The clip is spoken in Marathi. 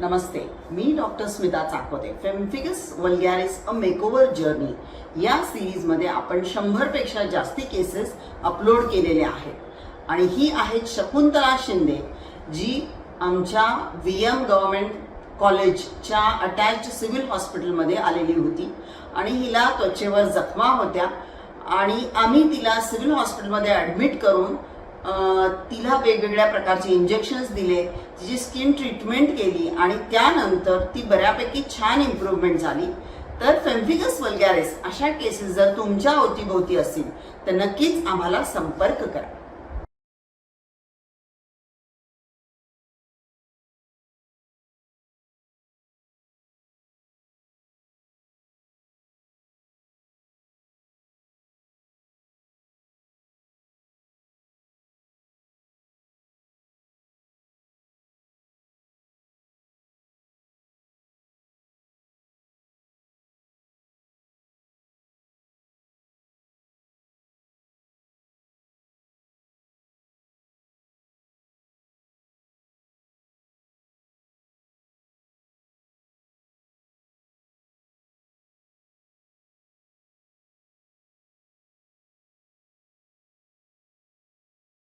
नमस्ते, मी डॉक्टर स्मिता चाकोते. फेम्फिगस वल्गॅरिस अ मेकओव्हर जर्नी या सिरीजमध्ये आपण 100 पेक्षा जास्ती केसेस अपलोड केलेले आहेत आणि ही आहे शकुंतला शिंदे, जी आमच्या VM गव्हर्नमेंट कॉलेजच्या अटॅच्ड सिव्हिल हॉस्पिटलमध्ये आलेली होती आणि हिला त्वचेवर जखमा होत्या आणि आम्ही तिला सिव्हिल हॉस्पिटलमध्ये ॲडमिट करून तिला वेगवेगळ्या प्रकारचे इंजेक्शन्स दिले, तिची स्किन ट्रीटमेंट केली आणि त्यानंतर ती बऱ्यापैकी छान इम्प्रूव्हमेंट झाली. तर फेम्फिगस वल्गॅरिस अशा केसेस जर तुमच्या अवतीभोवती असतील तर नक्कीच आम्हाला संपर्क करा.